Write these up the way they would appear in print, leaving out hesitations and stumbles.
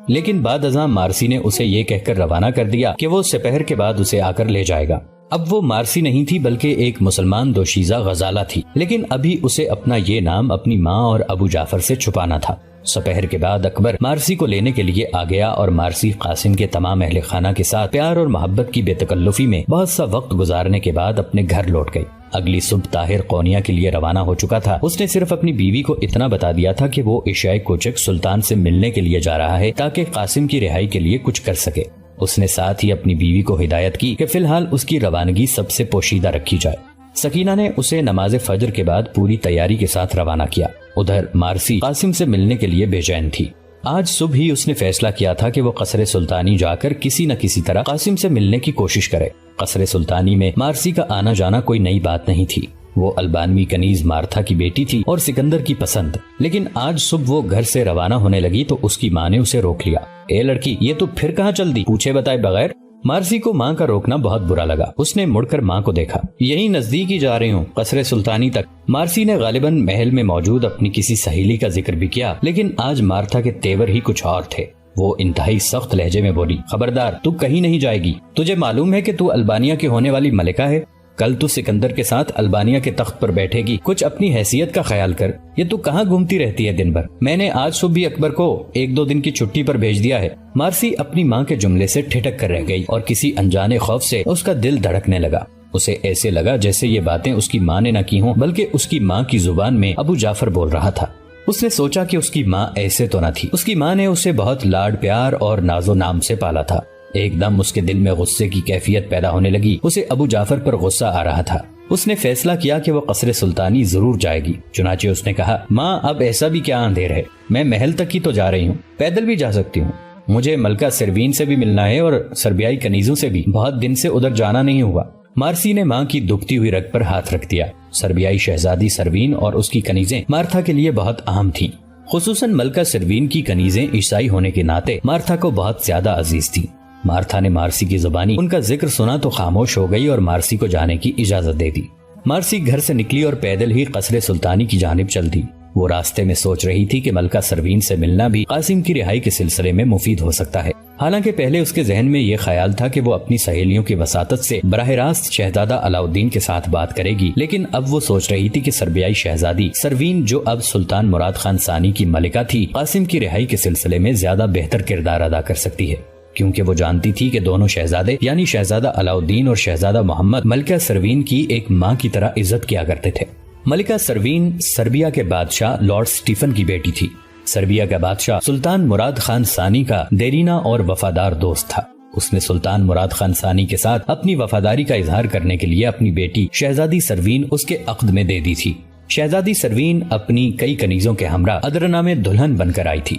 لیکن بعد ازاں مارسی نے اسے یہ کہہ کر روانہ کر دیا کہ وہ سپہر کے بعد اسے آ کر لے جائے گا۔ اب وہ مارسی نہیں تھی بلکہ ایک مسلمان دوشیزہ غزالہ تھی، لیکن ابھی اسے اپنا یہ نام اپنی ماں اور ابو جعفر سے چھپانا تھا۔ سپہر کے بعد اکبر مارسی کو لینے کے لیے آ گیا اور مارسی قاسم کے تمام اہل خانہ کے ساتھ پیار اور محبت کی بے تکلفی میں بہت سا وقت گزارنے کے بعد اپنے گھر لوٹ گئی۔ اگلی صبح طاہر قونیہ کے لیے روانہ ہو چکا تھا۔ اس نے صرف اپنی بیوی کو اتنا بتا دیا تھا کہ وہ عشاء کوچک سلطان سے ملنے کے لیے جا رہا ہے تاکہ قاسم کی رہائی کے لیے کچھ کر سکے۔ اس نے ساتھ ہی اپنی بیوی کو ہدایت کی کہ فی الحال اس کی روانگی سب سے پوشیدہ رکھی جائے۔ سکینہ نے اسے نماز فجر کے بعد پوری تیاری کے ساتھ روانہ کیا۔ ادھر مارسی قاسم سے ملنے کے لیے بے چین تھی۔ آج صبح ہی اس نے فیصلہ کیا تھا کہ وہ قصر سلطانی جا کر کسی نہ کسی طرح قاسم سے ملنے کی کوشش کرے۔ قصر سلطانی میں مارسی کا آنا جانا کوئی نئی بات نہیں تھی۔ وہ البانوی کنیز مارتھا کی بیٹی تھی اور سکندر کی پسند، لیکن آج صبح وہ گھر سے روانہ ہونے لگی تو اس کی ماں نے اسے روک لیا۔ اے لڑکی، یہ تو پھر کہاں چل دی پوچھے بتائے بغیر؟ مارسی کو ماں کا روکنا بہت برا لگا۔ اس نے مڑ کر ماں کو دیکھا۔ یہی نزدیک ہی جا رہی ہوں، قصر سلطانی تک۔ مارسی نے غالباً محل میں موجود اپنی کسی سہیلی کا ذکر بھی کیا، لیکن آج مارتھا کے تیور ہی کچھ اور تھے۔ وہ انتہائی سخت لہجے میں بولی، خبردار، تو کہیں نہیں جائے گی۔ تجھے معلوم ہے کہ تو البانیہ کی ہونے والی ملکہ ہے؟ کل تو سکندر کے ساتھ البانیہ کے تخت پر بیٹھے گی۔ کچھ اپنی حیثیت کا خیال کر۔ یہ تو کہاں گھومتی رہتی ہے دن بھر؟ میں نے آج صبح بھی اکبر کو 1-2 دن کی چھٹی پر بھیج دیا ہے۔ مارسی اپنی ماں کے جملے سے ٹھٹک کر رہ گئی اور کسی انجانے خوف سے اس کا دل دھڑکنے لگا۔ اسے ایسے لگا جیسے یہ باتیں اس کی ماں نے نہ کی ہوں بلکہ اس کی ماں کی زبان میں ابو جعفر بول رہا تھا۔ اس نے سوچا کہ اس کی ماں ایسے تو نہ تھی۔ اس کی ماں نے اسے بہت لاڈ پیار اور ناز و نام سے پالا تھا۔ ایک دم اس کے دل میں غصے کی کیفیت پیدا ہونے لگی۔ اسے ابو جعفر پر غصہ آ رہا تھا۔ اس نے فیصلہ کیا کہ وہ قصر سلطانی ضرور جائے گی۔ چنانچہ اس نے کہا، ماں اب ایسا بھی کیا اندھیر ہے، میں محل تک ہی تو جا رہی ہوں، پیدل بھی جا سکتی ہوں۔ مجھے ملکہ سروین سے بھی ملنا ہے اور سربیائی کنیزوں سے بھی، بہت دن سے ادھر جانا نہیں ہوا۔ مارسی نے ماں کی دکھتی ہوئی رگ پر ہاتھ رکھ دیا۔ سربیائی شہزادی سروین اور اس کی کنیزیں مارتھا کے لیے بہت اہم تھیں، خصوصاً ملکہ سروین کی کنیزیں عیسائی ہونے کے ناطے مارتھا کو بہت زیادہ عزیز تھیں۔ مارتھا نے مارسی کی زبانی ان کا ذکر سنا تو خاموش ہو گئی اور مارسی کو جانے کی اجازت دے دی۔ مارسی گھر سے نکلی اور پیدل ہی قصر سلطانی کی جانب چل دی۔ وہ راستے میں سوچ رہی تھی کہ ملکہ سروین سے ملنا بھی قاسم کی رہائی کے سلسلے میں مفید ہو سکتا ہے۔ حالانکہ پہلے اس کے ذہن میں یہ خیال تھا کہ وہ اپنی سہیلیوں کی وساطت سے براہ راست شہزادہ علاؤالدین کے ساتھ بات کرے گی، لیکن اب وہ سوچ رہی تھی کہ سربیائی شہزادی سروین، جو اب سلطان مراد خان ثانی کی ملکہ تھی، قاسم کی رہائی کے سلسلے میں زیادہ بہتر کردار ادا کر سکتی ہے، کیونکہ وہ جانتی تھی کہ دونوں شہزادے یعنی شہزادہ علاؤالدین اور شہزادہ محمد ملکہ سروین کی ایک ماں کی طرح عزت کیا کرتے تھے۔ ملکہ سروین سربیا کے بادشاہ لارڈ سٹیفن کی بیٹی تھی۔ سربیا کا بادشاہ سلطان مراد خان ثانی کا دیرینہ اور وفادار دوست تھا۔ اس نے سلطان مراد خان ثانی کے ساتھ اپنی وفاداری کا اظہار کرنے کے لیے اپنی بیٹی شہزادی سروین اس کے عقد میں دے دی تھی۔ شہزادی سروین اپنی کئی کنیزوں کے ہمراہ ادرنا میں دلہن بن کر آئی تھی۔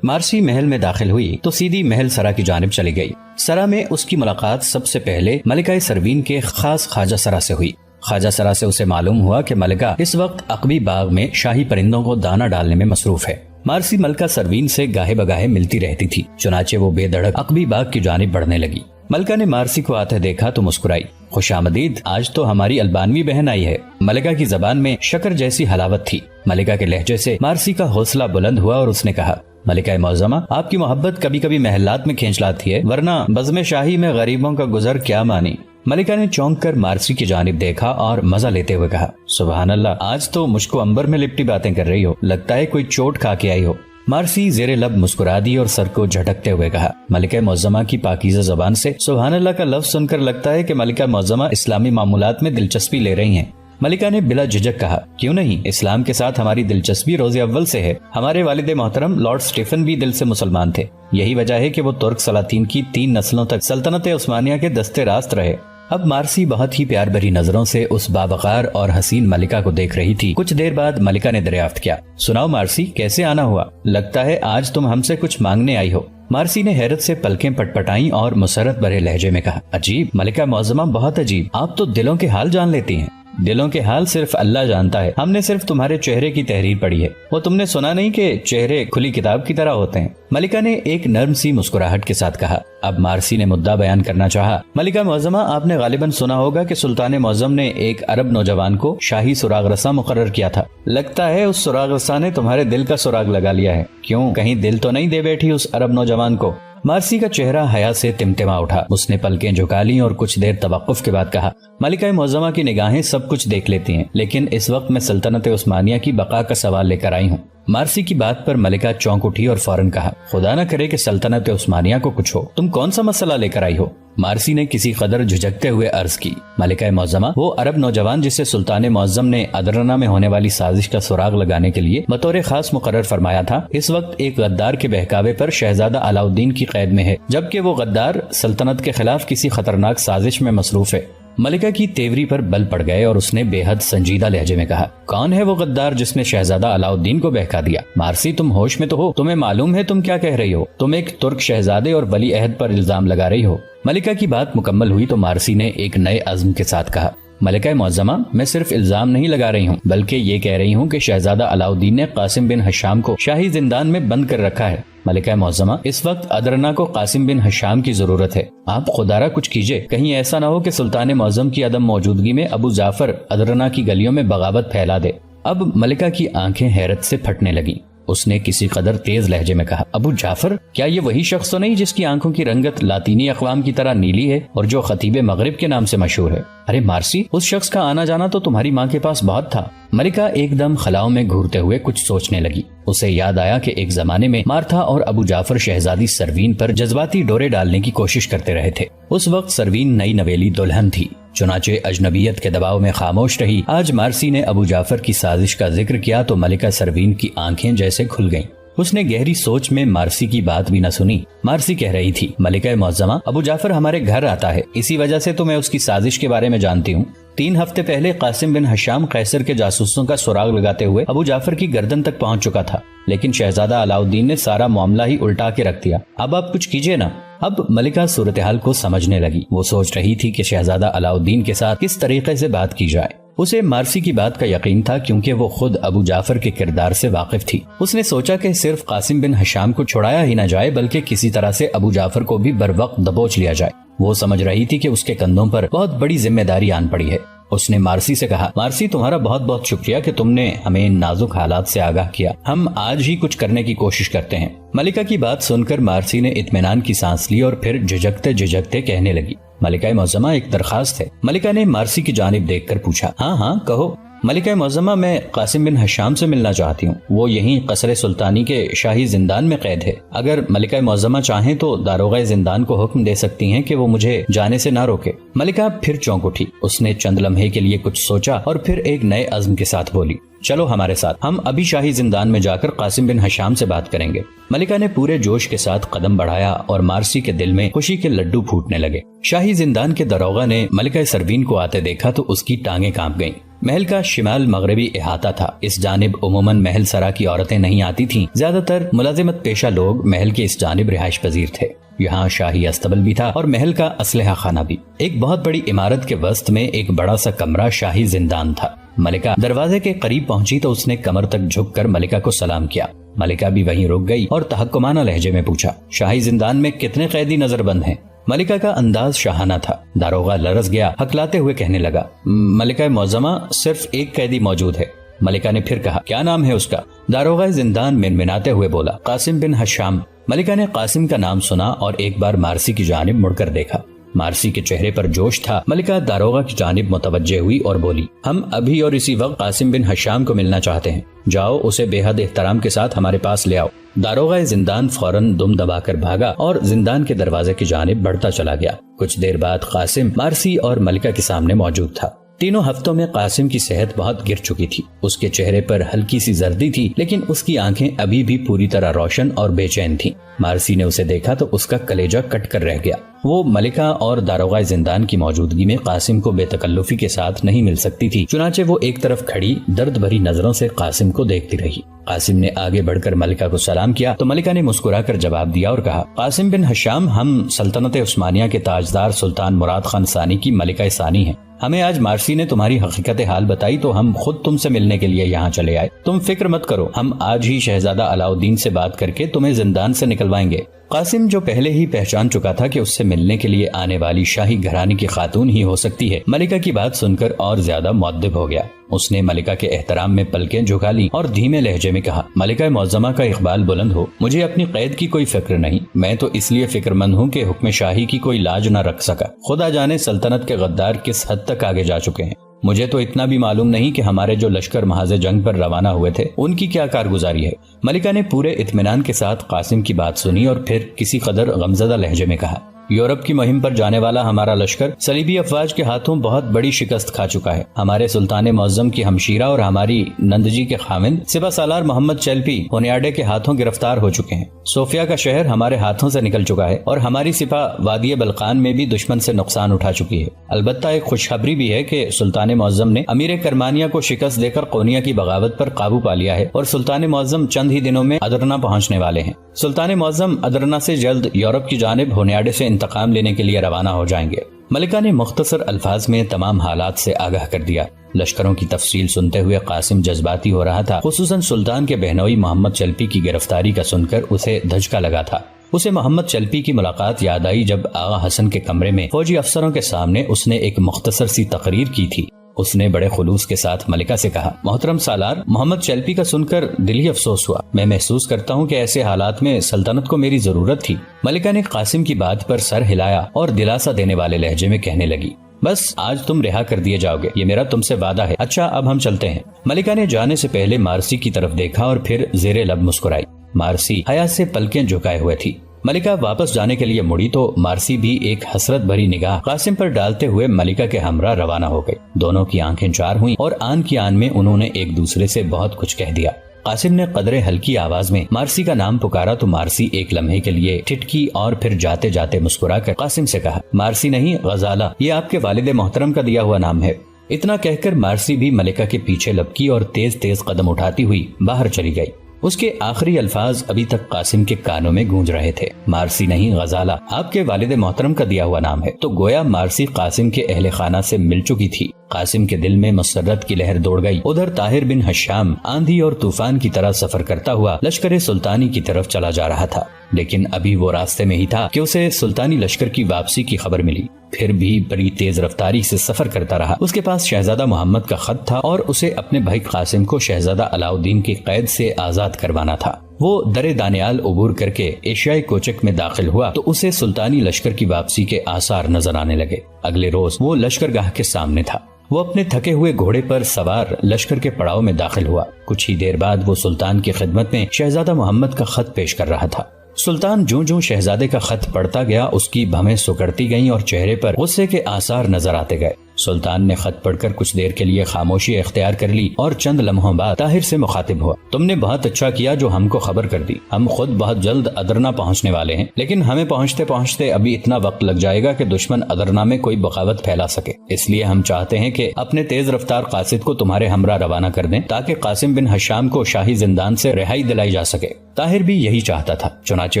مارسی محل میں داخل ہوئی تو سیدھی محل سرا کی جانب چلی گئی۔ سرا میں اس کی ملاقات سب سے پہلے ملکہ سروین کے خاص خواجہ سرا سے ہوئی۔ خواجہ سرا سے اسے معلوم ہوا کہ ملکہ اس وقت عقبی باغ میں شاہی پرندوں کو دانہ ڈالنے میں مصروف ہے۔ مارسی ملکہ سروین سے گاہے بگاہے ملتی رہتی تھی، چنانچہ وہ بے دھڑک عقبی باغ کی جانب بڑھنے لگی۔ ملکہ نے مارسی کو آتے دیکھا تو مسکرائی۔ خوش آمدید، آج تو ہماری البانوی بہن آئی ہے۔ ملکہ کی زبان میں شکر جیسی حلاوت تھی۔ ملکہ کے لہجے سے مارسی کا حوصلہ بلند ہوا اور اس نے کہا، ملکہ معظمہ، آپ کی محبت کبھی کبھی محلات میں کھینچ لاتی ہے، ورنہ بزم شاہی میں غریبوں کا گزر کیا مانی۔ ملکہ نے چونک کر مارسی کی جانب دیکھا اور مزہ لیتے ہوئے کہا، سبحان اللہ، آج تو مجھ کو انبر میں لپٹی باتیں کر رہی ہو، لگتا ہے کوئی چوٹ کھا کے آئی ہو۔ مارسی زیر لب مسکرا دی اور سر کو جھٹکتے ہوئے کہا، ملکہ معظمہ کی پاکیزہ زبان سے سبحان اللہ کا لفظ سن کر لگتا ہے کہ ملکہ معظمہ اسلامی معمولات میں دلچسپی لے رہی ہیں۔ ملکہ نے بلا جھجک کہا، کیوں نہیں، اسلام کے ساتھ ہماری دلچسپی روز اول سے ہے۔ ہمارے والد محترم لارڈ سٹیفن بھی دل سے مسلمان تھے، یہی وجہ ہے کہ وہ ترک سلاطین کی 3 نسلوں تک سلطنت عثمانیہ کے دستے راست رہے۔ اب مارسی بہت ہی پیار بھری نظروں سے اس باوقار اور حسین ملکہ کو دیکھ رہی تھی۔ کچھ دیر بعد ملکہ نے دریافت کیا، سناؤ مارسی، کیسے آنا ہوا؟ لگتا ہے آج تم ہم سے کچھ مانگنے آئی ہو۔ مارسی نے حیرت سے پلکیں پٹپٹائیں اور مسرت بھرے لہجے میں کہا، عجیب ملکہ معظمہ، بہت عجیب، آپ تو دلوں کے حال جان لیتی ہیں۔ دلوں کے حال صرف اللہ جانتا ہے، ہم نے صرف تمہارے چہرے کی تحریر پڑھی ہے، وہ تم نے سنا نہیں کہ چہرے کھلی کتاب کی طرح ہوتے ہیں؟ ملکہ نے ایک نرم سی مسکراہٹ کے ساتھ کہا۔ اب مارسی نے مدعا بیان کرنا چاہا۔ ملکہ معظمہ، آپ نے غالباً سنا ہوگا کہ سلطان معظم نے ایک عرب نوجوان کو شاہی سراغ رساں مقرر کیا تھا۔ لگتا ہے اس سراغ رساں نے تمہارے دل کا سراغ لگا لیا ہے، کیوں کہیں دل تو نہیں دے بیٹھی اس عرب نوجوان کو؟ مارسی کا چہرہ حیا سے تمتما اٹھا، اس نے پلکیں جھکا لیں اور کچھ دیر توقف کے بعد کہا، ملکہ معظمہ کی نگاہیں سب کچھ دیکھ لیتی ہیں، لیکن اس وقت میں سلطنت عثمانیہ کی بقا کا سوال لے کر آئی ہوں۔ مارسی کی بات پر ملکہ چونک اٹھی اور فوراً کہا، خدا نہ کرے کہ سلطنت عثمانیہ کو کچھ ہو، تم کون سا مسئلہ لے کر آئی ہو؟ مارسی نے کسی قدر جھجکتے ہوئے عرض کی، ملکہ معظمہ، وہ عرب نوجوان جسے سلطان معظم نے ادرنا میں ہونے والی سازش کا سراغ لگانے کے لیے بطور خاص مقرر فرمایا تھا، اس وقت ایک غدار کے بہکاوے پر شہزادہ علاؤالدین کی قید میں ہے، جبکہ وہ غدار سلطنت کے خلاف کسی خطرناک سازش میں مصروف ہے۔ ملکہ کی تیوری پر بل پڑ گئے اور اس نے بے حد سنجیدہ لہجے میں کہا، کون ہے وہ غدار جس نے شہزادہ علاؤالدین کو بہکا دیا؟ مارسی، تم ہوش میں تو ہو؟ تمہیں معلوم ہے تم کیا کہہ رہی ہو؟ تم ایک ترک شہزادے اور ولی عہد پر الزام لگا رہی ہو۔ ملکہ کی بات مکمل ہوئی تو مارسی نے ایک نئے عزم کے ساتھ کہا، ملکہ معظمہ، میں صرف الزام نہیں لگا رہی ہوں بلکہ یہ کہہ رہی ہوں کہ شہزادہ علاؤالدین نے قاسم بن حشام کو شاہی زندان میں بند کر رکھا ہے۔ ملکہ معظمہ، اس وقت ادرنا کو قاسم بن حشام کی ضرورت ہے، آپ خدارہ کچھ کیجئے، کہیں ایسا نہ ہو کہ سلطان معظم کی عدم موجودگی میں ابو جعفر ادرنا کی گلیوں میں بغاوت پھیلا دے۔ اب ملکہ کی آنکھیں حیرت سے پھٹنے لگیں، اس نے کسی قدر تیز لہجے میں کہا، ابو جعفر؟ کیا یہ وہی شخص تو نہیں جس کی آنکھوں کی رنگت لاطینی اقوام کی طرح نیلی ہے اور جو خطیب مغرب کے نام سے مشہور ہے؟ ارے مارسی، اس شخص کا آنا جانا تو تمہاری ماں کے پاس بہت تھا۔ ملکہ ایک دم خلاؤں میں گھورتے ہوئے کچھ سوچنے لگی۔ اسے یاد آیا کہ ایک زمانے میں مارتھا اور ابو جعفر شہزادی سروین پر جذباتی ڈورے ڈالنے کی کوشش کرتے رہے تھے۔ اس وقت سروین نئی نویلی دلہن تھی، چنانچہ اجنبیت کے دباؤ میں خاموش رہی۔ آج مارسی نے ابو جعفر کی سازش کا ذکر کیا تو ملکہ سروین کی آنکھیں جیسے کھل گئیں۔ اس نے گہری سوچ میں مارسی کی بات بھی نہ سنی۔ مارسی کہہ رہی تھی، ملکہ معظمہ، ابو جعفر ہمارے گھر آتا ہے، اسی وجہ سے تو میں اس کی سازش کے بارے میں جانتی ہوں۔ 3 ہفتے پہلے قاسم بن حشام قیصر کے جاسوسوں کا سراغ لگاتے ہوئے ابو جعفر کی گردن تک پہنچ چکا تھا، لیکن شہزادہ علاؤالدین نے سارا معاملہ ہی الٹا کے رکھ دیا۔ اب آپ کچھ کیجئے نا۔ اب ملکہ صورتحال کو سمجھنے لگی۔ وہ سوچ رہی تھی کہ شہزادہ علاؤالدین کے ساتھ کس طریقے سے بات کی جائے۔ اسے مارسی کی بات کا یقین تھا کیونکہ وہ خود ابو جعفر کے کردار سے واقف تھی۔ اس نے سوچا کہ صرف قاسم بن حشام کو چھڑایا ہی نہ جائے بلکہ کسی طرح سے ابو جعفر کو بھی بروقت دبوچ لیا جائے۔ وہ سمجھ رہی تھی کہ اس کے کندھوں پر بہت بڑی ذمہ داری آن پڑی ہے۔ اس نے مارسی سے کہا، مارسی، تمہارا بہت بہت شکریہ کہ تم نے ہمیں ان نازک حالات سے آگاہ کیا، ہم آج ہی کچھ کرنے کی کوشش کرتے ہیں۔ ملکہ کی بات سن کر مارسی نے اطمینان کی سانس لی اور پھر جھجکتے کہنے لگی، ملکہ معظمہ، ایک درخواست ہے۔ ملکہ نے مارسی کی جانب دیکھ کر پوچھا، ہاں ہاں کہو۔ ملکہ معظمہ، میں قاسم بن حشام سے ملنا چاہتی ہوں، وہ یہیں قصر سلطانی کے شاہی زندان میں قید ہے۔ اگر ملکہ معظمہ چاہیں تو داروغہ زندان کو حکم دے سکتی ہیں کہ وہ مجھے جانے سے نہ روکے۔ ملکہ پھر چونک اٹھی، اس نے چند لمحے کے لیے کچھ سوچا اور پھر ایک نئے عزم کے ساتھ بولی، چلو ہمارے ساتھ، ہم ابھی شاہی زندان میں جا کر قاسم بن حشام سے بات کریں گے۔ ملکہ نے پورے جوش کے ساتھ قدم بڑھایا اور مارسی کے دل میں خوشی کے لڈو پھوٹنے لگے۔ شاہی زندان کے داروغہ نے ملکہ سروین کو آتے دیکھا تو اس کی ٹانگیں کانپ گئیں۔ محل کا شمال مغربی احاطہ تھا، اس جانب عموماً محل سرا کی عورتیں نہیں آتی تھیں، زیادہ تر ملازمت پیشہ لوگ محل کے اس جانب رہائش پذیر تھے۔ یہاں شاہی استبل بھی تھا اور محل کا اسلحہ خانہ بھی۔ ایک بہت بڑی عمارت کے وسط میں ایک بڑا سا کمرہ شاہی زندان تھا۔ ملکہ دروازے کے قریب پہنچی تو اس نے کمر تک جھک کر ملکہ کو سلام کیا۔ ملکہ بھی وہیں رک گئی اور تحکمانہ لہجے میں پوچھا، شاہی زندان میں کتنے قیدی نظر بند ہیں؟ ملکہ کا انداز شاہانہ تھا۔ داروغہ لرز گیا، ہکلاتے ہوئے کہنے لگا، ملکہ معظمہ، صرف ایک قیدی موجود ہے۔ ملکہ نے پھر کہا، کیا نام ہے اس کا؟ داروغہ زندان منمناتے ہوئے بولا، قاسم بن حشام۔ ملکہ نے قاسم کا نام سنا اور ایک بار مارسی کی جانب مڑ کر دیکھا۔ مارسی کے چہرے پر جوش تھا۔ ملکہ داروغہ کی جانب متوجہ ہوئی اور بولی، ہم ابھی اور اسی وقت قاسم بن حشام کو ملنا چاہتے ہیں، جاؤ اسے بے حد احترام کے ساتھ ہمارے پاس لے آؤ۔ داروغہ زندان فوراً دم دبا کر بھاگا اور زندان کے دروازے کی جانب بڑھتا چلا گیا۔ کچھ دیر بعد قاسم مارسی اور ملکہ کے سامنے موجود تھا۔ تینوں ہفتوں میں قاسم کی صحت بہت گر چکی تھی۔ اس کے چہرے پر ہلکی سی زردی تھی لیکن اس کی آنکھیں ابھی بھی پوری طرح روشن اور بے چین تھیں۔ مارسی نے اسے دیکھا تو اس کا کلیجہ کٹ کر رہ گیا۔ وہ ملکہ اور داروغہ زندان کی موجودگی میں قاسم کو بے تکلفی کے ساتھ نہیں مل سکتی تھی، چنانچہ وہ ایک طرف کھڑی درد بھری نظروں سے قاسم کو دیکھتی رہی۔ قاسم نے آگے بڑھ کر ملکہ کو سلام کیا تو ملکہ نے مسکرا کر جواب دیا اور کہا، قاسم بن ہشام، ہم سلطنت عثمانیہ کے تاجدار سلطان مراد خان ثانی کی ملکہ ثانی ہیں۔ ہمیں آج مارسی نے تمہاری حقیقت حال بتائی تو ہم خود تم سے ملنے کے لیے یہاں چلے آئے۔ تم فکر مت کرو، ہم آج ہی شہزادہ علاؤالدین سے بات کر کے تمہیں زندان سے نکلوائیں گے۔ قاسم، جو پہلے ہی پہچان چکا تھا کہ اس سے ملنے کے لیے آنے والی شاہی گھرانے کی خاتون ہی ہو سکتی ہے، ملکہ کی بات سن کر اور زیادہ مؤدب ہو گیا۔ اس نے ملکہ کے احترام میں پلکیں جھکا لی اور دھیمے لہجے میں کہا، ملکہ معظمہ کا اقبال بلند ہو، مجھے اپنی قید کی کوئی فکر نہیں، میں تو اس لیے فکر مند ہوں کہ حکم شاہی کی کوئی لاج نہ رکھ سکا۔ خدا جانے سلطنت کے غدار کس حد تک آگے جا چکے ہیں۔ مجھے تو اتنا بھی معلوم نہیں کہ ہمارے جو لشکر محاذ جنگ پر روانہ ہوئے تھے ان کی کیا کارگزاری ہے۔ ملکہ نے پورے اطمینان کے ساتھ قاسم کی بات سنی اور پھر کسی قدر غمزدہ لہجے میں کہا، یورپ کی مہم پر جانے والا ہمارا لشکر صلیبی افواج کے ہاتھوں بہت بڑی شکست کھا چکا ہے۔ ہمارے سلطان معظم کی ہمشیرہ اور ہماری نندجی کے خاوند سپہ سالار محمد چیلپی ہونیاڈے کے ہاتھوں گرفتار ہو چکے ہیں۔ صوفیہ کا شہر ہمارے ہاتھوں سے نکل چکا ہے اور ہماری سپہ وادی بلقان میں بھی دشمن سے نقصان اٹھا چکی ہے۔ البتہ ایک خوشخبری بھی ہے کہ سلطان معظم نے امیر کرمانیہ کو شکست دے کر قونیہ کی بغاوت پر قابو پا لیا ہے اور سلطان معظم چند ہی دنوں میں ادرنا پہنچنے والے ہیں۔ سلطان معظم ادرنا سے جلد یورپ کی جانب ہونیاڈے سے انتقام لینے کے لیے روانہ ہو جائیں گے۔ ملکہ نے مختصر الفاظ میں تمام حالات سے آگاہ کر دیا۔ لشکروں کی تفصیل سنتے ہوئے قاسم جذباتی ہو رہا تھا، خصوصاً سلطان کے بہنوئی محمد چلپی کی گرفتاری کا سن کر اسے دھچکا لگا تھا۔ اسے محمد چلپی کی ملاقات یاد آئی جب آغا حسن کے کمرے میں فوجی افسروں کے سامنے اس نے ایک مختصر سی تقریر کی تھی۔ اس نے بڑے خلوص کے ساتھ ملکہ سے کہا، محترم سالار، محمد چیلپی کا سن کر دلی افسوس ہوا۔ میں محسوس کرتا ہوں کہ ایسے حالات میں سلطنت کو میری ضرورت تھی۔ ملکہ نے قاسم کی بات پر سر ہلایا اور دلاسا دینے والے لہجے میں کہنے لگی، بس آج تم رہا کر دیے جاؤ گے، یہ میرا تم سے وعدہ ہے۔ اچھا، اب ہم چلتے ہیں۔ ملکہ نے جانے سے پہلے مارسی کی طرف دیکھا اور پھر زیر لب مسکرائی۔ مارسی حیا سے پلکیں جھکائے ہوئے تھی۔ ملکہ واپس جانے کے لیے مڑی تو مارسی بھی ایک حسرت بھری نگاہ قاسم پر ڈالتے ہوئے ملکہ کے ہمراہ روانہ ہو گئی۔ دونوں کی آنکھیں چار ہوئیں اور آن کی آن میں انہوں نے ایک دوسرے سے بہت کچھ کہہ دیا۔ قاسم نے قدرے ہلکی آواز میں مارسی کا نام پکارا تو مارسی ایک لمحے کے لیے ٹھٹکی اور پھر جاتے جاتے مسکرا کر قاسم سے کہا، مارسی نہیں، غزالہ، یہ آپ کے والد محترم کا دیا ہوا نام ہے۔ اتنا کہہ کر مارسی بھی ملکہ کے پیچھے لپکی اور تیز تیز قدم اٹھاتی ہوئی باہر چلی گئی۔ اس کے آخری الفاظ ابھی تک قاسم کے کانوں میں گونج رہے تھے، مارسی نہیں، غزالہ آپ کے والد محترم کا دیا ہوا نام ہے۔ تو گویا مارسی قاسم کے اہل خانہ سے مل چکی تھی۔ قاسم کے دل میں مسرت کی لہر دوڑ گئی۔ ادھر طاہر بن ہشام آندھی اور طوفان کی طرح سفر کرتا ہوا لشکر سلطانی کی طرف چلا جا رہا تھا، لیکن ابھی وہ راستے میں ہی تھا کہ اسے سلطانی لشکر کی واپسی کی خبر ملی۔ پھر بھی بڑی تیز رفتاری سے سفر کرتا رہا۔ اس کے پاس شہزادہ محمد کا خط تھا اور اسے اپنے بھائی قاسم کو شہزادہ علاؤالدین کی قید سے آزاد کروانا تھا۔ وہ در دانیال عبور کر کے ایشیائی کوچک میں داخل ہوا تو اسے سلطانی لشکر کی واپسی کے آثار نظر آنے لگے۔ اگلے روز وہ لشکر گاہ کے سامنے تھا۔ وہ اپنے تھکے ہوئے گھوڑے پر سوار لشکر کے پڑاؤ میں داخل ہوا۔ کچھ ہی دیر بعد وہ سلطان کی خدمت میں شہزادہ محمد کا خط پیش کر رہا تھا۔ سلطان جوں جوں شہزادے کا خط پڑھتا گیا اس کی بھمیں سکڑتی گئیں اور چہرے پر غصے کے آثار نظر آتے گئے۔ سلطان نے خط پڑھ کر کچھ دیر کے لیے خاموشی اختیار کر لی اور چند لمحوں بعد طاہر سے مخاطب ہوا، تم نے بہت اچھا کیا جو ہم کو خبر کر دی۔ ہم خود بہت جلد ادرنا پہنچنے والے ہیں، لیکن ہمیں پہنچتے پہنچتے ابھی اتنا وقت لگ جائے گا کہ دشمن ادرنا میں کوئی بغاوت پھیلا سکے۔ اس لیے ہم چاہتے ہیں کہ اپنے تیز رفتار قاصد کو تمہارے ہمراہ روانہ کر دیں تاکہ قاسم بن ہشام کو شاہی زندان سے رہائی دلائی جا سکے۔ طاہر بھی یہی چاہتا تھا، چنانچہ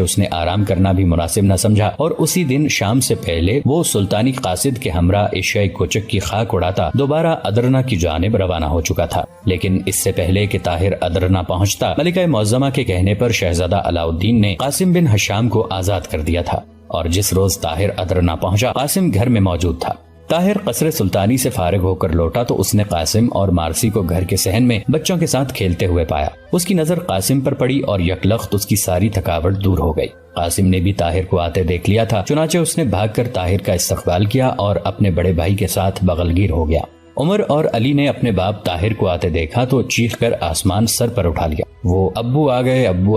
اس نے آرام کرنا بھی مناسب نہ سمجھا اور اسی دن شام سے پہلے وہ سلطانی قاصد کے ہمراہ ایشیائی کوچک کی خاک اڑاتا دوبارہ ادرنا کی جانب روانہ ہو چکا تھا۔ لیکن اس سے پہلے کہ طاہر ادرنا پہنچتا، ملکہ معظمہ کے کہنے پر شہزادہ علاؤالدین نے قاسم بن ہشام کو آزاد کر دیا تھا، اور جس روز طاہر ادرنا پہنچا قاسم گھر میں موجود تھا۔ طاہر قصر سلطانی سے فارغ ہو کر لوٹا تو اس نے قاسم اور مارسی کو گھر کے صحن میں بچوں کے ساتھ کھیلتے ہوئے پایا۔ اس کی نظر قاسم پر پڑی اور یکلخت اس کی ساری تھکاوٹ دور ہو گئی۔ قاسم نے بھی طاہر کو آتے دیکھ لیا تھا، چنانچہ اس نے بھاگ کر طاہر کا استقبال کیا اور اپنے بڑے بھائی کے ساتھ بغل گیر ہو گیا۔ عمر اور علی نے اپنے باپ طاہر کو آتے دیکھا تو چیخ کر آسمان سر پر اٹھا لیا۔ وہ ابو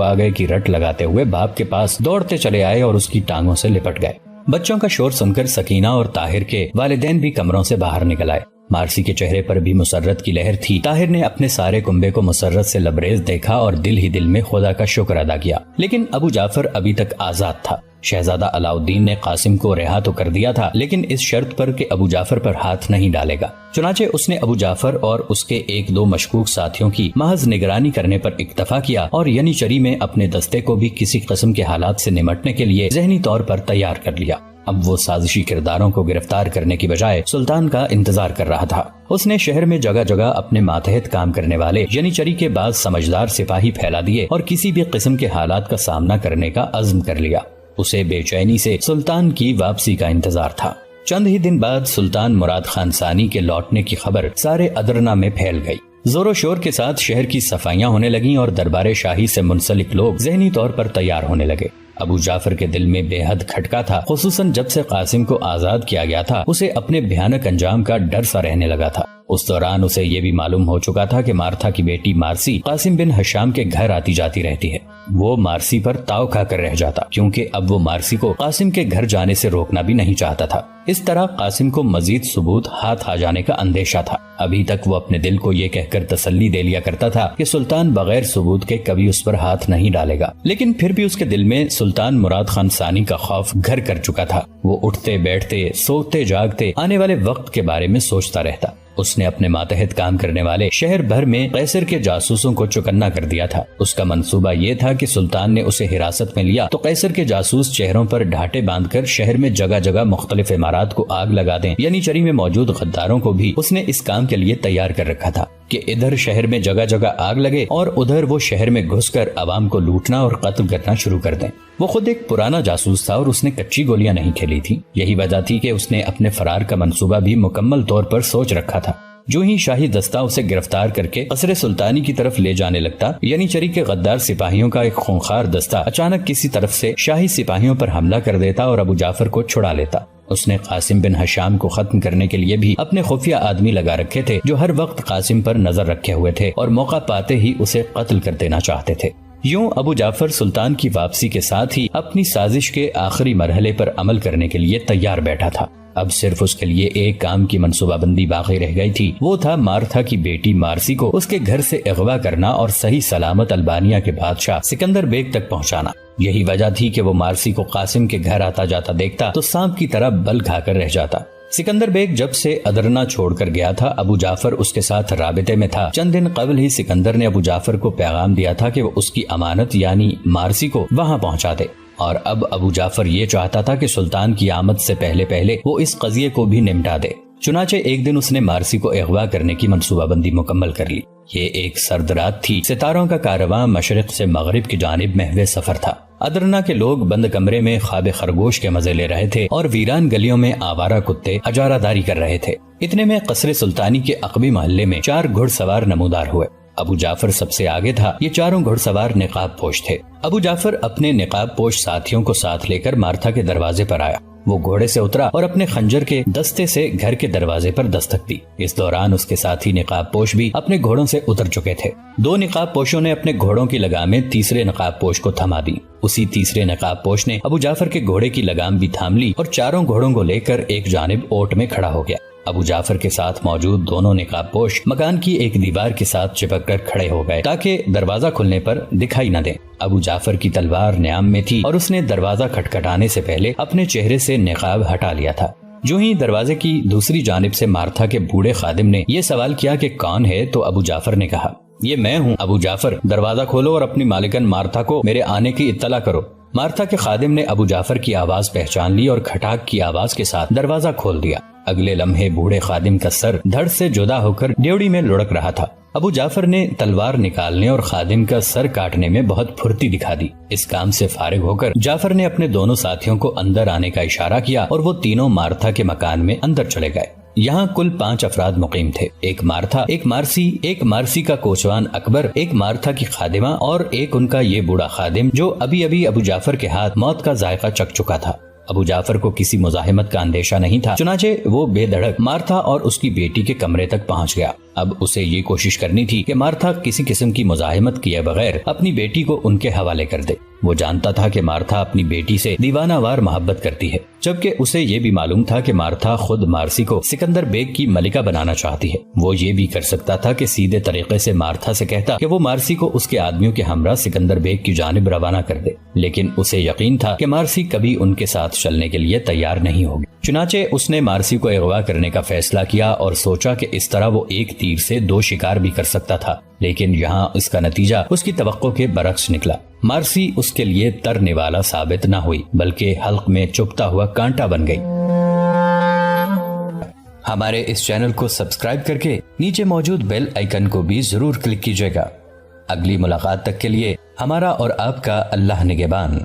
آ گئے کی رٹ لگاتے ہوئے باپ کے پاس دوڑتے چلے آئے اور اس کی ٹانگوں سے لپٹ گئے۔ بچوں کا شور سن کر سکینہ اور طاہر کے والدین بھی کمروں سے باہر نکل آئے۔ مارسی کے چہرے پر بھی مسرت کی لہر تھی۔ طاہر نے اپنے سارے کنبے کو مسرت سے لبریز دیکھا اور دل ہی دل میں خدا کا شکر ادا کیا۔ لیکن ابو جعفر ابھی تک آزاد تھا۔ شہزادہ علاؤالدین نے قاسم کو رہا تو کر دیا تھا، لیکن اس شرط پر کہ ابو جعفر پر ہاتھ نہیں ڈالے گا۔ چنانچہ اس نے ابو جعفر اور اس کے ایک دو مشکوک ساتھیوں کی محض نگرانی کرنے پر اکتفا کیا اور ینیچری میں اپنے دستے کو بھی کسی قسم کے حالات سے نمٹنے کے لیے ذہنی طور پر تیار کر لیا۔ اب وہ سازشی کرداروں کو گرفتار کرنے کی بجائے سلطان کا انتظار کر رہا تھا۔ اس نے شہر میں جگہ جگہ اپنے ماتحت کام کرنے والے ینیچری کے بعض سمجھدار سپاہی پھیلا دیے اور کسی بھی قسم کے حالات کا سامنا کرنے کا عزم کر لیا۔ اسے بے چینی سے سلطان کی واپسی کا انتظار تھا۔ چند ہی دن بعد سلطان مراد خان ثانی کے لوٹنے کی خبر سارے ادرنا میں پھیل گئی۔ زور و شور کے ساتھ شہر کی صفائیاں ہونے لگیں اور دربار شاہی سے منسلک لوگ ذہنی طور پر تیار ہونے لگے۔ ابو جعفر کے دل میں بے حد کھٹکا تھا، خصوصاً جب سے قاسم کو آزاد کیا گیا تھا۔ اسے اپنے بھیانک انجام کا ڈر سا رہنے لگا تھا۔ اس دوران اسے یہ بھی معلوم ہو چکا تھا کہ مارتھا کی بیٹی مارسی قاسم بن حشام کے گھر آتی جاتی رہتی ہے۔ وہ مارسی پر تاؤ کھا کر رہ جاتا، کیونکہ اب وہ مارسی کو قاسم کے گھر جانے سے روکنا بھی نہیں چاہتا تھا۔ اس طرح قاسم کو مزید ثبوت ہاتھ آ جانے کا اندیشہ تھا۔ ابھی تک وہ اپنے دل کو یہ کہہ کر تسلی دے لیا کرتا تھا کہ سلطان بغیر ثبوت کے کبھی اس پر ہاتھ نہیں ڈالے گا، لیکن پھر بھی اس کے دل میں سلطان مراد خان ثانی کا خوف گھر کر چکا تھا۔ وہ اٹھتے بیٹھتے، سوتے جاگتے آنے والے وقت کے بارے میں سوچتا رہتا۔ اس نے اپنے ماتحت کام کرنے والے شہر بھر میں قیصر کے جاسوسوں کو چکنا کر دیا تھا۔ اس کا منصوبہ یہ تھا کہ سلطان نے اسے حراست میں لیا تو قیصر کے جاسوس چہروں پر ڈھاٹے باندھ کر شہر میں جگہ جگہ مختلف عمارات کو آگ لگا دیں۔ ینیچری میں موجود غداروں کو بھی اس نے اس کام کے لیے تیار کر رکھا تھا کہ ادھر شہر میں جگہ جگہ آگ لگے اور ادھر وہ شہر میں گھس کر عوام کو لوٹنا اور قتل کرنا شروع کر دیں۔ وہ خود ایک پرانا جاسوس تھا اور اس نے کچی گولیاں نہیں کھیلی تھی۔ یہی وجہ تھی کہ اس نے اپنے فرار کا منصوبہ بھی مکمل طور پر سوچ رکھا تھا۔ جو ہی شاہی دستہ اسے گرفتار کر کے قصر سلطانی کی طرف لے جانے لگتا، ینیچری کے غدار سپاہیوں کا ایک خونخوار دستہ اچانک کسی طرف سے شاہی سپاہیوں پر حملہ کر دیتا اور ابو جعفر کو چھڑا لیتا۔ اس نے قاسم بن حشام کو ختم کرنے کے لیے بھی اپنے خفیہ آدمی لگا رکھے تھے، جو ہر وقت قاسم پر نظر رکھے ہوئے تھے اور موقع پاتے ہی اسے قتل کر دینا چاہتے تھے۔ یوں ابو جعفر سلطان کی واپسی کے ساتھ ہی اپنی سازش کے آخری مرحلے پر عمل کرنے کے لیے تیار بیٹھا تھا۔ اب صرف اس کے لیے ایک کام کی منصوبہ بندی باقی رہ گئی تھی، وہ تھا مارتھا کی بیٹی مارسی کو اس کے گھر سے اغوا کرنا اور صحیح سلامت البانیہ کے بادشاہ سکندر بیگ تک پہنچانا۔ یہی وجہ تھی کہ وہ مارسی کو قاسم کے گھر آتا جاتا دیکھتا تو سانپ کی طرح بل کھا کر رہ جاتا۔ سکندر بیگ جب سے ادرنا چھوڑ کر گیا تھا، ابو جعفر اس کے ساتھ رابطے میں تھا۔ چند دن قبل ہی سکندر نے ابو جعفر کو پیغام دیا تھا کہ وہ اس کی امانت یعنی مارسی کو وہاں پہنچا دے، اور اب ابو جعفر یہ چاہتا تھا کہ سلطان کی آمد سے پہلے پہلے وہ اس قضیے کو بھی نمٹا دے۔ چنانچہ ایک دن اس نے مارسی کو اغوا کرنے کی منصوبہ بندی مکمل کر لی۔ یہ ایک سرد رات تھی، ستاروں کا کارواں مشرق سے مغرب کی جانب محو سفر تھا۔ ادرنا کے لوگ بند کمرے میں خواب خرگوش کے مزے لے رہے تھے اور ویران گلیوں میں آوارہ کتے اجارہ داری کر رہے تھے۔ اتنے میں قصر سلطانی کے عقبی محلے میں 4 گھڑ سوار نمودار ہوئے۔ ابو جعفر سب سے آگے تھا۔ یہ چاروں گھڑ سوار نقاب پوش تھے۔ ابو جعفر اپنے نقاب پوش ساتھیوں کو ساتھ لے کر مارتھا کے دروازے پر آیا۔ وہ گھوڑے سے اترا اور اپنے خنجر کے دستے سے گھر کے دروازے پر دستک دی۔ اس دوران اس کے ساتھی نقاب پوش بھی اپنے گھوڑوں سے اتر چکے تھے۔ 2 نقاب پوشوں نے اپنے گھوڑوں کی لگامیں تیسرے نقاب پوش کو تھما دی۔ اسی تیسرے نقاب پوش نے ابو جعفر کے گھوڑے کی لگام بھی تھام لی اور چاروں گھوڑوں کو لے کر ایک جانب اوٹ میں کھڑا ہو گیا۔ ابو جعفر کے ساتھ موجود دونوں نقاب پوش مکان کی ایک دیوار کے ساتھ چپک کر کھڑے ہو گئے تاکہ دروازہ کھلنے پر دکھائی نہ دے۔ ابو جعفر کی تلوار نیام میں تھی اور اس نے دروازہ کھٹکھٹانے سے پہلے اپنے چہرے سے نقاب ہٹا لیا تھا۔ جو ہی دروازے کی دوسری جانب سے مارتھا کے بوڑھے خادم نے یہ سوال کیا کہ کون ہے، تو ابو جعفر نے کہا، یہ میں ہوں ابو جعفر، دروازہ کھولو اور اپنی مالکن مارتھا کو میرے آنے کی اطلاع کرو۔ مارتھا کے خادم نے ابو جعفر کی آواز پہچان لی اور کھٹاک کی آواز کے ساتھ دروازہ کھول دیا۔ اگلے لمحے بوڑھے خادم کا سر دھڑ سے جدا ہو کر ڈیوڑی میں لڑک رہا تھا۔ ابو جعفر نے تلوار نکالنے اور خادم کا سر کاٹنے میں بہت پھرتی دکھا دی۔ اس کام سے فارغ ہو کر جعفر نے اپنے دونوں ساتھیوں کو اندر آنے کا اشارہ کیا اور وہ تینوں مارتھا کے مکان میں اندر چلے گئے۔ یہاں کل 5 افراد مقیم تھے، ایک مارتھا، ایک مارسی، ایک مارسی کا کوچوان اکبر، ایک مارتھا کی خادمہ اور ایک ان کا یہ بوڑھا خادم جو ابھی ابو جعفر کے ہاتھ موت کا ذائقہ چکھ چکا تھا۔ ابو جعفر کو کسی مزاحمت کا اندیشہ نہیں تھا، چنانچہ وہ بے دھڑک مارتھا اور اس کی بیٹی کے کمرے تک پہنچ گیا۔ اب اسے یہ کوشش کرنی تھی کہ مارتھا کسی قسم کی مزاحمت کیے بغیر اپنی بیٹی کو ان کے حوالے کر دے۔ وہ جانتا تھا کہ مارتھا اپنی بیٹی سے دیوانہ وار محبت کرتی ہے، جبکہ اسے یہ بھی معلوم تھا کہ مارتھا خود مارسی کو سکندر بیگ کی ملکہ بنانا چاہتی ہے۔ وہ یہ بھی کر سکتا تھا کہ سیدھے طریقے سے مارتھا سے کہتا کہ وہ مارسی کو اس کے آدمیوں کے ہمراہ سکندر بیگ کی جانب روانہ کر دے، لیکن اسے یقین تھا کہ مارسی کبھی ان کے ساتھ چلنے کے لیے تیار نہیں ہوگی۔ چنانچہ اس نے مارسی کو اغوا کرنے کا فیصلہ کیا اور سوچا کہ اس طرح وہ ایک تیر سے 2 شکار بھی کر سکتا تھا، لیکن یہاں اس کا نتیجہ اس کی توقع کے برعکس نکلا۔ مارسی اس کے لیے ترنے والا ثابت نہ ہوئی بلکہ حلق میں چبھتا ہوا کانٹا بن گئی۔ ہمارے اس چینل کو سبسکرائب کر کے نیچے موجود بیل آئیکن کو بھی ضرور کلک کیجیے گا۔ اگلی ملاقات تک کے لیے ہمارا اور آپ کا اللہ نگہبان۔